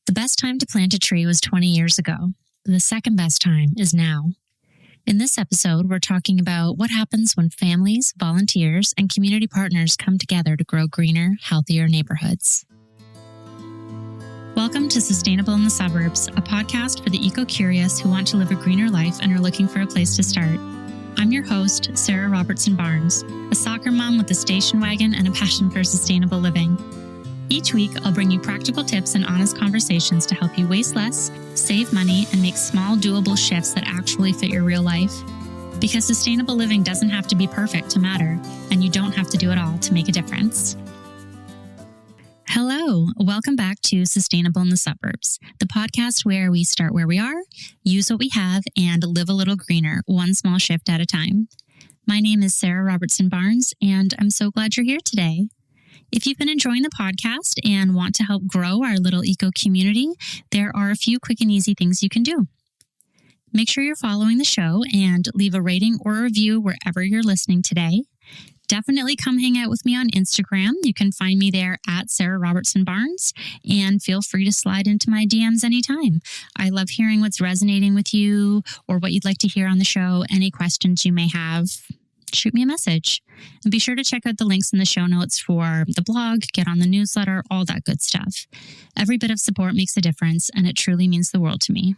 The best time to plant a tree was 20 years ago. The second best time is now. In this episode, we're talking about what happens when families, volunteers, and community partners come together to grow greener, healthier neighborhoods. Welcome to Sustainable in the Suburbs, a podcast for the eco-curious who want to live a greener life and are looking for a place to start. I'm your host, Sarah Robertson Barnes, a soccer mom with a station wagon and a passion for sustainable living. Each week, I'll bring you practical tips and honest conversations to help you waste less, save money, and make small, doable shifts that actually fit your real life. Because sustainable living doesn't have to be perfect to matter, and you don't have to do it all to make a difference. Hello, welcome back to Sustainable in the Suburbs, the podcast where we start where we are, use what we have, and live a little greener, one small shift at a time. My name is Sarah Robertson Barnes, and I'm so glad you're here today. If you've been enjoying the podcast and want to help grow our little eco community, there are a few quick and easy things you can do. Make sure you're following the show and leave a rating or a review wherever you're listening today. Definitely come hang out with me on Instagram. You can find me there at Sarah Robertson Barnes, and feel free to slide into my DMs anytime. I love hearing what's resonating with you or what you'd like to hear on the show. Any questions you may have, shoot me a message. And be sure to check out the links in the show notes for the blog, get on the newsletter, all that good stuff. Every bit of support makes a difference, and it truly means the world to me.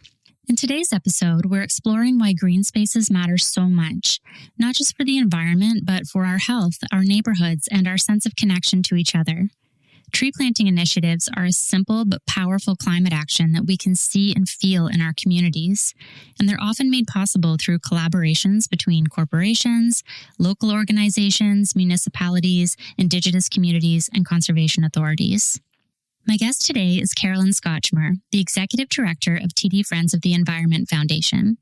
In today's episode, we're exploring why green spaces matter so much, not just for the environment, but for our health, our neighborhoods, and our sense of connection to each other. Tree planting initiatives are a simple but powerful climate action that we can see and feel in our communities, and they're often made possible through collaborations between corporations, local organizations, municipalities, Indigenous communities, and conservation authorities. My guest today is Carolyn Scotchmer, the Executive Director of TD Friends of the Environment Foundation.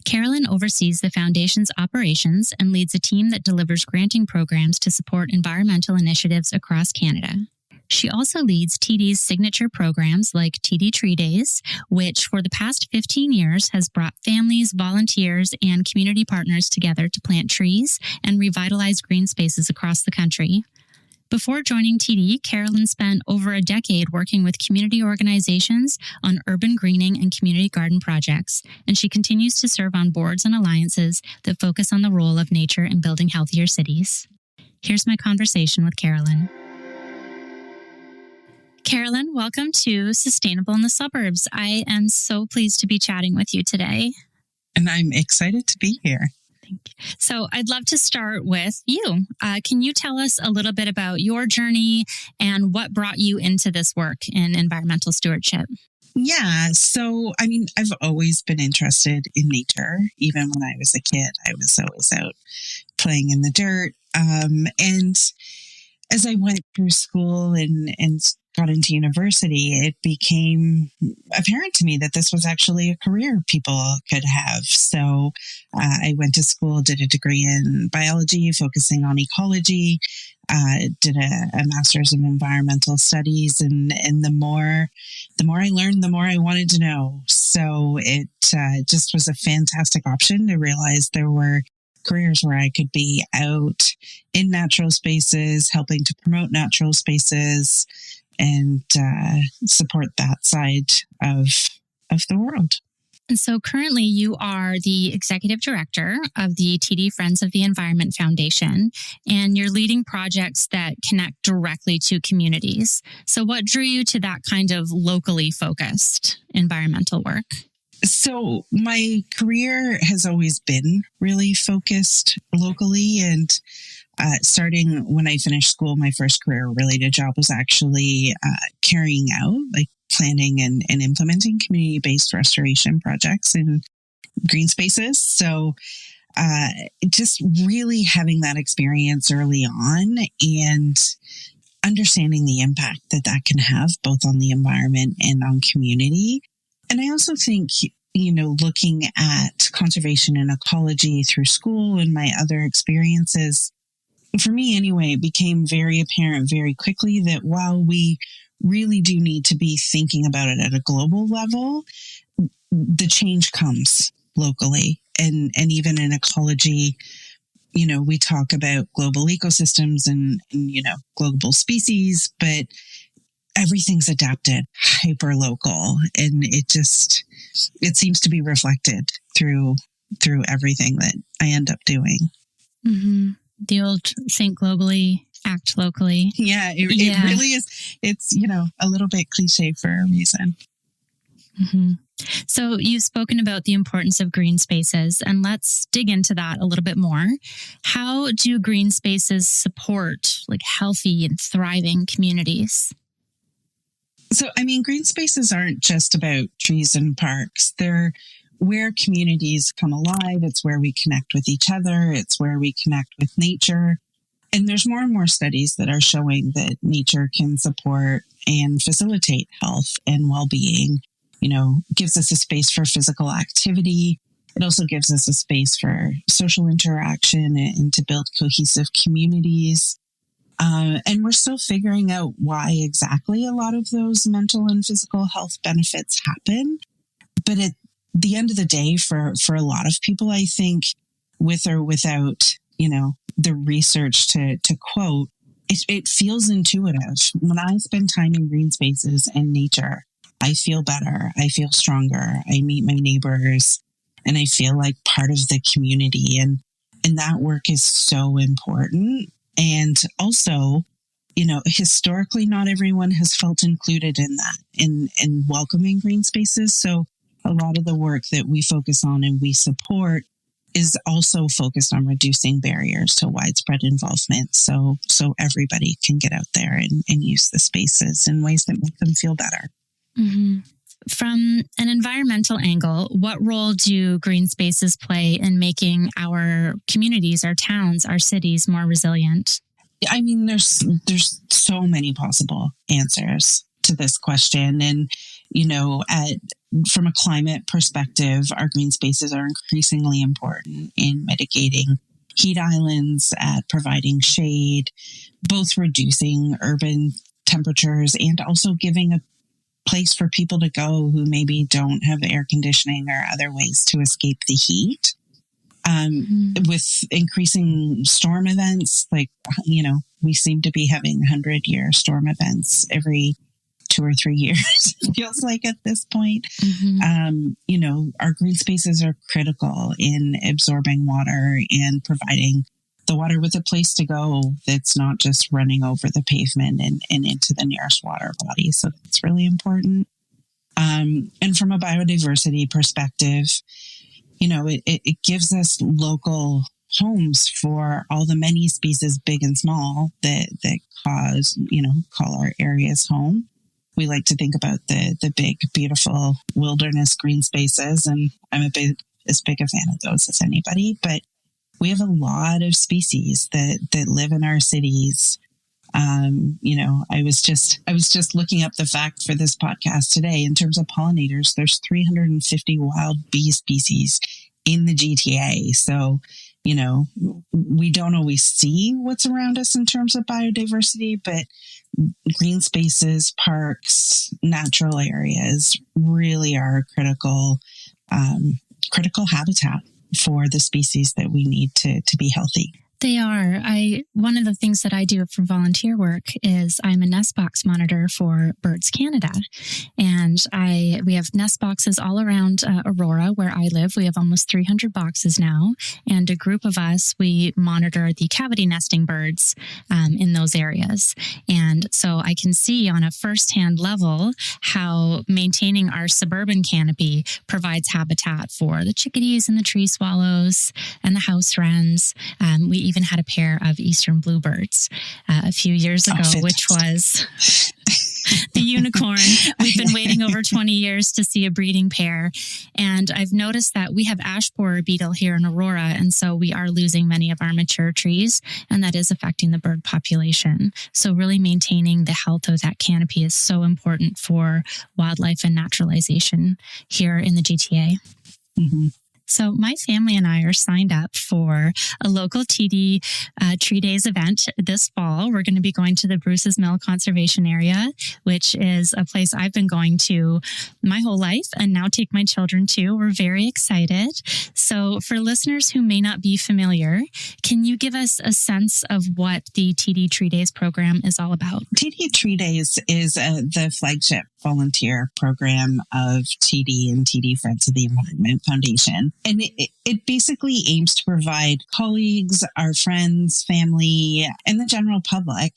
Carolyn oversees the Foundation's operations and leads a team that delivers granting programs to support environmental initiatives across Canada. She also leads TD's signature programs like TD Tree Days, which for the past 15 years has brought families, volunteers, and community partners together to plant trees and revitalize green spaces across the country. Before joining TD, Carolyn spent over a decade working with community organizations on urban greening and community garden projects, and she continues to serve on boards and alliances that focus on the role of nature in building healthier cities. Here's my conversation with Carolyn. Carolyn, welcome to Sustainable in the Suburbs. I am so pleased to be chatting with you today. And I'm excited to be here. Thank you. So I'd love to start with you. Can you tell us a little bit about your journey and what brought you into this work in environmental stewardship? Yeah. So, I've always been interested in nature. Even when I was a kid, I was always out playing in the dirt. And as I went through school and got into university, it became apparent to me that this was actually a career people could have. So I went to school, did a degree in biology, focusing on ecology, did a master's in environmental studies. And the more I learned, the more I wanted to know. So it just was a fantastic option to realize there were careers where I could be out in natural spaces, helping to promote natural spaces, and support that side of the world. And so currently you are the Executive Director of the TD Friends of the Environment Foundation, and you're leading projects that connect directly to communities. So what drew you to that kind of locally focused environmental work? So my career has always been really focused locally, and starting when I finished school, my first career-related job was actually carrying out, planning and implementing community-based restoration projects in green spaces. So just really having that experience early on and understanding the impact that can have both on the environment and on community. And I also think, looking at conservation and ecology through school and my other experiences, for me anyway, it became very apparent very quickly that while we really do need to be thinking about it at a global level, the change comes locally. And even in ecology, we talk about global ecosystems and global species, but everything's adapted, hyper local, and it seems to be reflected through everything that I end up doing. Mm-hmm. The old think globally, act locally. Yeah, it really is. It's, a little bit cliche for a reason. Mm-hmm. So you've spoken about the importance of green spaces, and let's dig into that a little bit more. How do green spaces support healthy and thriving communities? So, green spaces aren't just about trees and parks. They're where communities come alive. It's where we connect with each other. It's where we connect with nature. And there's more and more studies that are showing that nature can support and facilitate health and well-being. Gives us a space for physical activity. It also gives us a space for social interaction and to build cohesive communities. And we're still figuring out why exactly a lot of those mental and physical health benefits happen. But at the end of the day, for a lot of people, I think, with or without, the research to quote, it feels intuitive. When I spend time in green spaces and nature, I feel better. I feel stronger. I meet my neighbors and I feel like part of the community. And that work is so important. And also, historically, not everyone has felt included in that, in welcoming green spaces. So a lot of the work that we focus on and we support is also focused on reducing barriers to widespread involvement. So everybody can get out there and use the spaces in ways that make them feel better. Mm-hmm. From an environmental angle, what role do green spaces play in making our communities, our towns, our cities more resilient? There's so many possible answers to this question. And, from a climate perspective, our green spaces are increasingly important in mitigating heat islands, at providing shade, both reducing urban temperatures and also giving a place for people to go who maybe don't have air conditioning or other ways to escape the heat. With increasing storm events, we seem to be having 100-year storm events every 2 or 3 years, it feels like at this point. Mm-hmm. Our green spaces are critical in absorbing water and providing the water with a place to go that's not just running over the pavement and into the nearest water body. So that's really important. And from a biodiversity perspective, it gives us local homes for all the many species, big and small, that call our areas home. We like to think about the big, beautiful wilderness green spaces, and I'm as big a fan of those as anybody. But we have a lot of species that live in our cities. I was just looking up the fact for this podcast today. In terms of pollinators, there's 350 wild bee species in the GTA. So, we don't always see what's around us in terms of biodiversity, but green spaces, parks, natural areas really are critical habitat for the species that we need to be healthy. They are. One of the things that I do for volunteer work is I'm a nest box monitor for Birds Canada. And we have nest boxes all around Aurora, where I live. We have almost 300 boxes now. And a group of us, we monitor the cavity nesting birds in those areas. And so I can see on a firsthand level how maintaining our suburban canopy provides habitat for the chickadees and the tree swallows and the house wrens. We even had a pair of eastern bluebirds a few years ago, which was the unicorn. We've been waiting over 20 years to see a breeding pair. And I've noticed that we have ash borer beetle here in Aurora. And so we are losing many of our mature trees, and that is affecting the bird population. So really maintaining the health of that canopy is so important for wildlife and naturalization here in the GTA. Mm-hmm. So my family and I are signed up for a local TD Tree Days event this fall. We're going to be going to the Bruce's Mill Conservation Area, which is a place I've been going to my whole life and now take my children to. We're very excited. So for listeners who may not be familiar, can you give us a sense of what the TD Tree Days program is all about? TD Tree Days is the flagship volunteer program of TD and TD Friends of the Environment Foundation. And it basically aims to provide colleagues, our friends, family, and the general public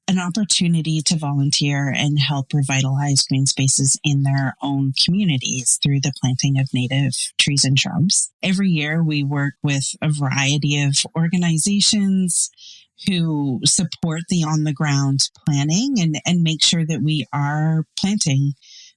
an opportunity to volunteer and help revitalize green spaces in their own communities through the planting of native trees and shrubs. Every year, we work with a variety of organizations who support the on-the-ground planning and make sure that we are planting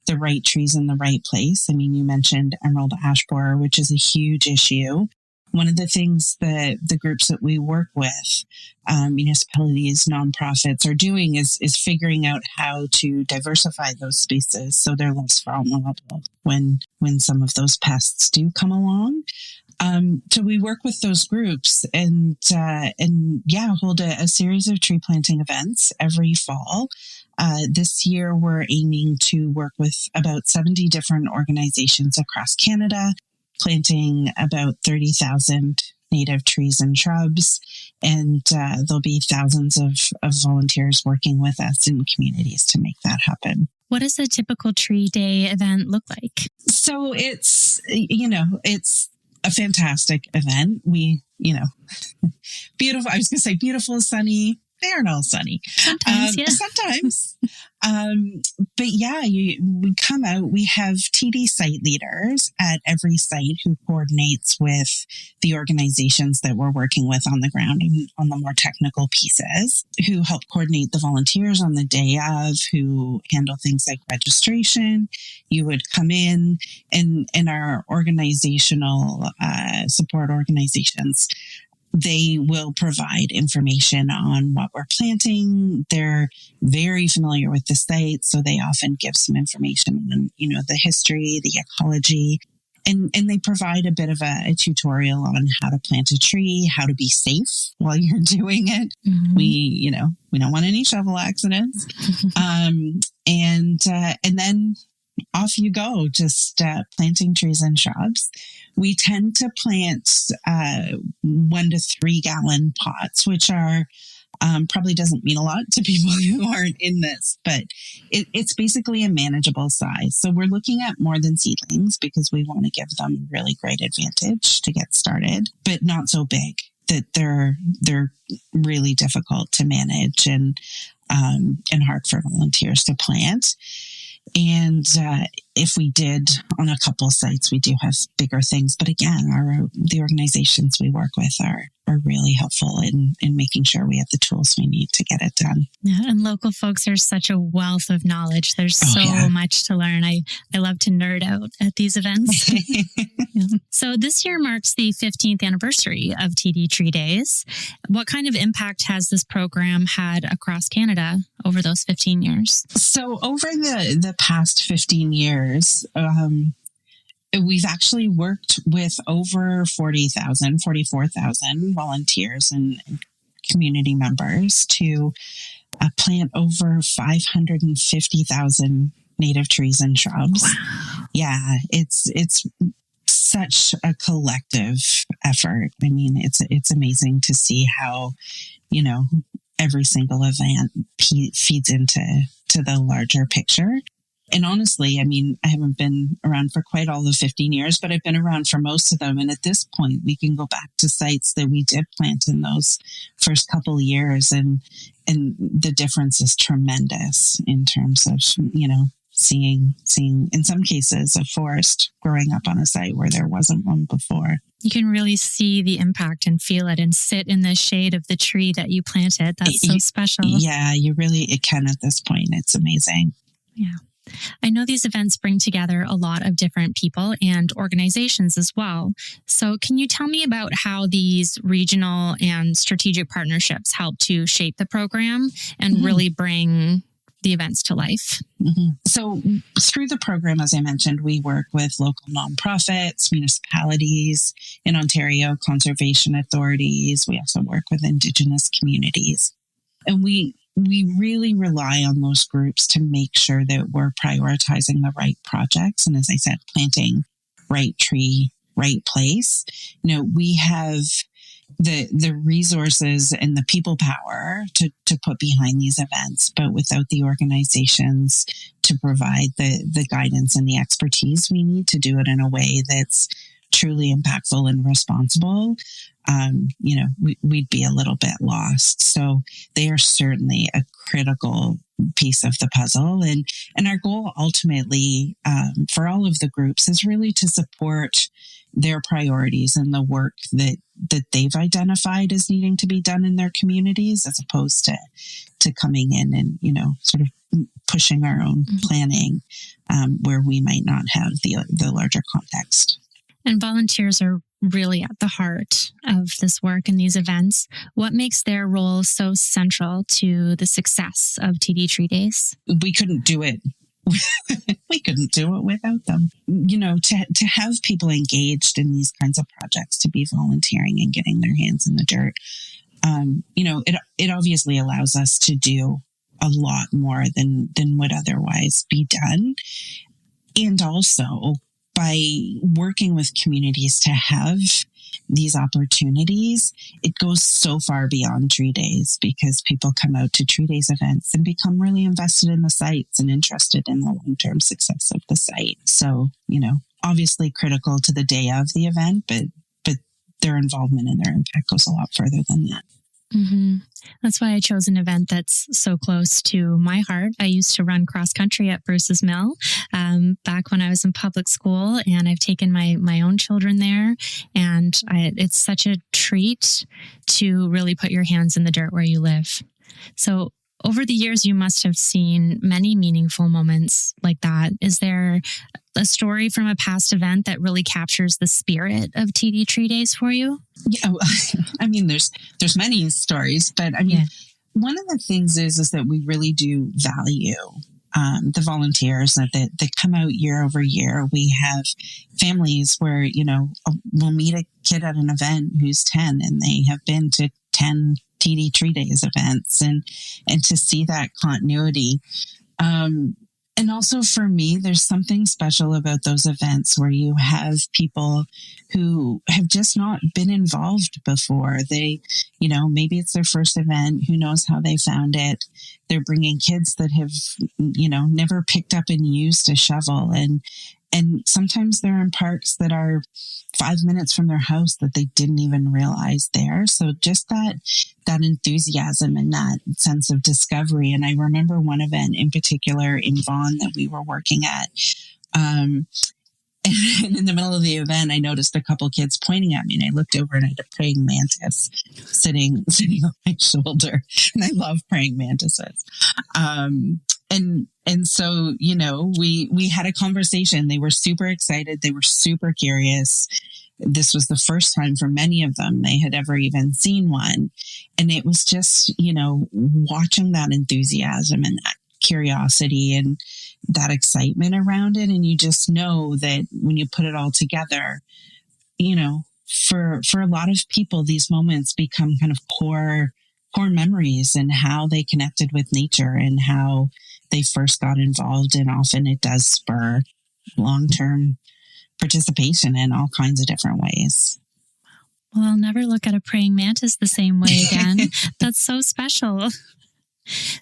the right trees in the right place. I mean, you mentioned emerald ash borer, which is a huge issue. One of the things that the groups that we work with, municipalities, nonprofits, are doing is figuring out how to diversify those spaces so they're less vulnerable when some of those pests do come along. So we work with those groups and hold a series of tree planting events every fall. This year, we're aiming to work with about 70 different organizations across Canada, planting about 30,000 native trees and shrubs. And there'll be thousands of volunteers working with us in communities to make that happen. What does a typical tree day event look like? So it's a fantastic event. Beautiful. I was going to say beautiful, sunny. They aren't all sunny. Sometimes. But yeah, we come out, we have TD site leaders at every site who coordinates with the organizations that we're working with on the ground and on the more technical pieces, who help coordinate the volunteers on the day of, who handle things like registration. You would come in and our organizational support organizations, they will provide information on what we're planting. They're very familiar with the site, so they often give some information on, the history, the ecology, and they provide a bit of a tutorial on how to plant a tree, how to be safe while you're doing it. Mm-hmm. We don't want any shovel accidents. And then off you go, just planting trees and shrubs. We tend to plant 1 to 3 gallon pots, which are probably doesn't mean a lot to people who aren't in this, but it's basically a manageable size. So we're looking at more than seedlings because we want to give them a really great advantage to get started, but not so big that they're really difficult to manage and hard for volunteers to plant. And if we did on a couple sites, we do have bigger things. But again, the organizations we work with are really helpful in making sure we have the tools we need to get it done. Yeah, and local folks are such a wealth of knowledge. There's so much to learn. I love to nerd out at these events. Yeah. So this year marks the 15th anniversary of TD Tree Days. What kind of impact has this program had across Canada over those 15 years? So over the past 15 years, we've actually worked with over 44,000 volunteers and community members to plant over 550,000 native trees and shrubs. Wow. Yeah, it's such a collective effort. I mean, it's amazing to see how, every single event feeds into the larger picture. And honestly, I mean, I haven't been around for quite all the 15 years, but I've been around for most of them. And at this point, we can go back to sites that we did plant in those first couple of years. And the difference is tremendous in terms of, seeing in some cases a forest growing up on a site where there wasn't one before. You can really see the impact and feel it and sit in the shade of the tree that you planted. That's so special. Yeah, it can at this point. It's amazing. Yeah. I know these events bring together a lot of different people and organizations as well. So can you tell me about how these regional and strategic partnerships help to shape the program and really bring the events to life. Mm-hmm. So through the program, as I mentioned, we work with local nonprofits, municipalities in Ontario, conservation authorities. We also work with Indigenous communities. And we really rely on those groups to make sure that we're prioritizing the right projects. And as I said, planting right tree, right place. We have the resources and the people power to put behind these events, but without the organizations to provide the guidance and the expertise we need to do it in a way that's truly impactful and responsible, we'd be a little bit lost. So they are certainly a critical piece of the puzzle. And our goal ultimately for all of the groups is really to support their priorities and the work that they've identified as needing to be done in their communities, as opposed to coming in and, sort of pushing our own planning where we might not have the larger context. And volunteers are really at the heart of this work and these events. What makes their role so central to the success of TD Tree Days? We couldn't do it. We couldn't do it without them. To have people engaged in these kinds of projects, to be volunteering and getting their hands in the dirt, it obviously allows us to do a lot more than would otherwise be done. And also, by working with communities to have these opportunities, it goes so far beyond Tree Days, because people come out to Tree Days events and become really invested in the sites and interested in the long-term success of the site. So, obviously critical to the day of the event, but their involvement and their impact goes a lot further than that. Mm-hmm. That's why I chose an event that's so close to my heart. I used to run cross country at Bruce's Mill back when I was in public school, and I've taken my own children there. And it's such a treat to really put your hands in the dirt where you live. So over the years, you must have seen many meaningful moments like that. Is there a story from a past event that really captures the spirit of TD Tree Days for you? Yeah, I mean, there's many stories, but I mean, one of the things is that we really do value the volunteers that come out year over year. We have families where, we'll meet a kid at an event who's 10 and they have been to 10 TD Tree Days events, and to see that continuity. And also for me, there's something special about those events where you have people who have just not been involved before. They, maybe it's their first event. Who knows how they found it? They're bringing kids that have, never picked up and used a shovel. And sometimes they're in parks that are 5 minutes from their house that they didn't even realize there. So just that enthusiasm and that sense of discovery. And I remember one event in particular in Vaughan that we were working at. And in the middle of the event, I noticed a couple kids pointing at me, and I looked over and I had a praying mantis sitting on my shoulder. And I love praying mantises. And so, we had a conversation. They were super excited. They were super curious. This was the first time for many of them they had ever even seen one. And it was just, watching that enthusiasm and that curiosity and that excitement around it. And you just know that when you put it all together, for a lot of people, these moments become kind of core memories and how they connected with nature and how they first got involved. And often it does spur long-term participation in all kinds of different ways. Well, I'll never look at a praying mantis the same way again. That's so special.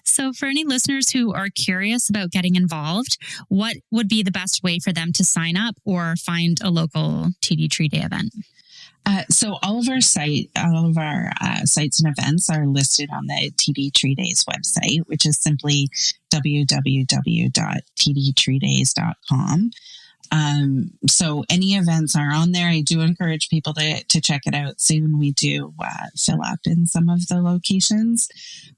So for any listeners who are curious about getting involved, what would be the best way for them to sign up or find a local TD Tree Day event? So all of our sites and events are listed on the TD Tree Days website, which is simply www.tdtreedays.com. So any events are on there. I do encourage people to check it out soon. We do fill up in some of the locations,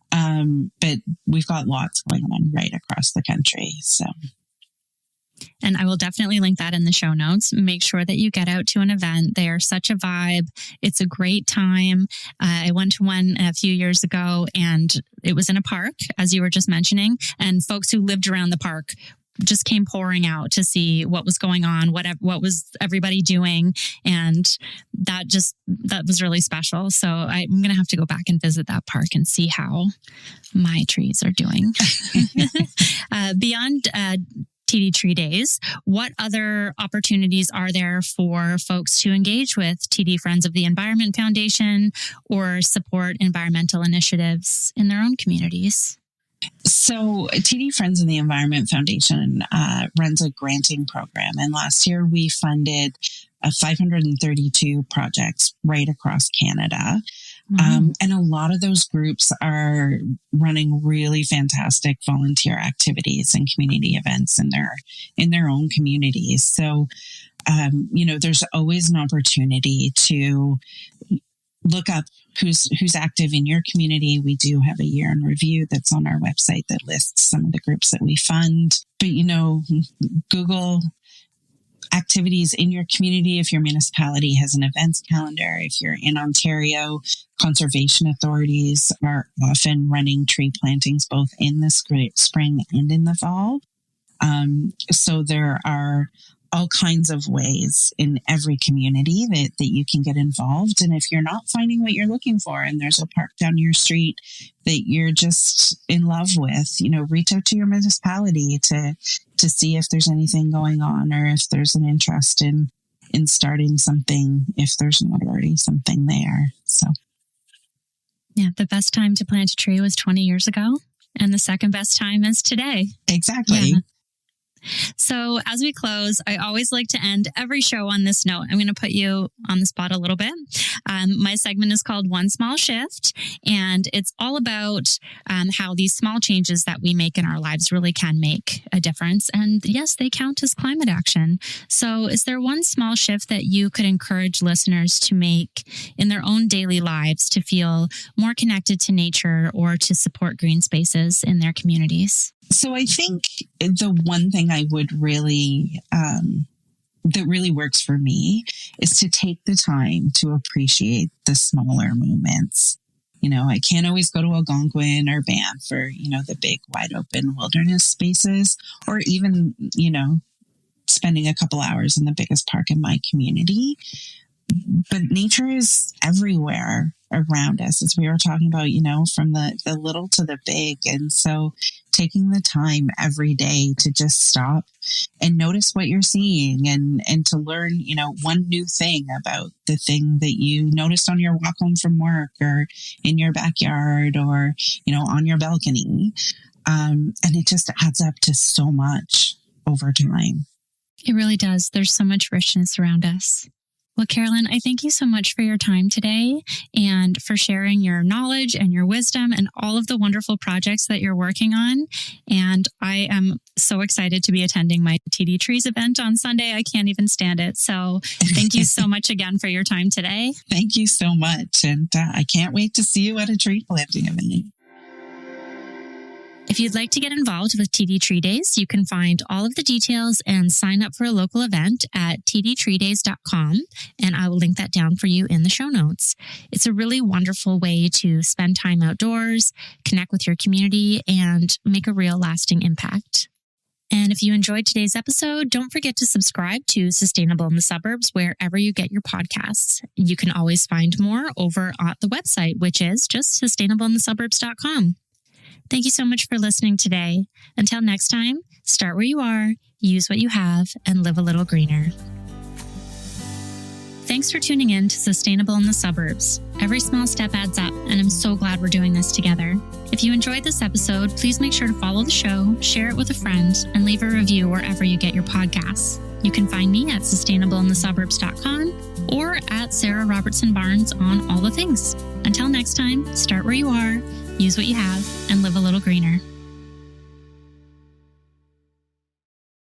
but we've got lots going on right across the country. So. And I will definitely link that in the show notes. Make sure that you get out to an event. They are such a vibe. It's a great time. I went to one a few years ago, and it was in a park, as you were just mentioning, and folks who lived around the park just came pouring out to see what was going on, what was everybody doing. And that was really special. So I'm going to have to go back and visit that park and see how my trees are doing. Beyond TD Tree Days, what other opportunities are there for folks to engage with TD Friends of the Environment Foundation or support environmental initiatives in their own communities? So TD Friends of the Environment Foundation runs a granting program. And last year we funded 532 projects right across Canada. And a lot of those groups are running really fantastic volunteer activities and community events in their own communities. So, there's always an opportunity to look up who's active in your community. We do have a year in review that's on our website that lists some of the groups that we fund. But, Google activities in your community. If your municipality has an events calendar, if you're in Ontario, conservation authorities are often running tree plantings both in the spring and in the fall. So there are all kinds of ways in every community that you can get involved. And if you're not finding what you're looking for and there's a park down your street that you're just in love with, reach out to your municipality to see if there's anything going on or if there's an interest in starting something, if there's not already something there. So, yeah, the best time to plant a tree was 20 years ago, and the second best time is today. Exactly. Yeah. So as we close, I always like to end every show on this note. I'm going to put you on the spot a little bit. My segment is called One Small Shift, and it's all about how these small changes that we make in our lives really can make a difference. And yes, they count as climate action. So is there one small shift that you could encourage listeners to make in their own daily lives to feel more connected to nature or to support green spaces in their communities? So I think the one thing I would really, that really works for me is to take the time to appreciate the smaller moments. I can't always go to Algonquin or Banff or, the big wide open wilderness spaces, or even, spending a couple hours in the biggest park in my community. But nature is everywhere around us, as we were talking about, from the little to the big. And so taking the time every day to just stop and notice what you're seeing and to learn, one new thing about the thing that you noticed on your walk home from work or in your backyard or, on your balcony. And it just adds up to so much over time. It really does. There's so much richness around us. Well, Carolyn, I thank you so much for your time today and for sharing your knowledge and your wisdom and all of the wonderful projects that you're working on. And I am so excited to be attending my TD Trees event on Sunday. I can't even stand it. So thank you so much again for your time today. Thank you so much. And I can't wait to see you at a tree planting event. If you'd like to get involved with TD Tree Days, you can find all of the details and sign up for a local event at tdtreedays.com, and I will link that down for you in the show notes. It's a really wonderful way to spend time outdoors, connect with your community, and make a real lasting impact. And if you enjoyed today's episode, don't forget to subscribe to Sustainable in the Suburbs wherever you get your podcasts. You can always find more over at the website, which is just sustainableinthesuburbs.com. Thank you so much for listening today. Until next time, start where you are, use what you have, and live a little greener. Thanks for tuning in to Sustainable in the Suburbs. Every small step adds up, and I'm so glad we're doing this together. If you enjoyed this episode, please make sure to follow the show, share it with a friend, and leave a review wherever you get your podcasts. You can find me at sustainableinthesuburbs.com or at Sarah Robertson Barnes on all the things. Until next time, start where you are, use what you have, and live a little greener.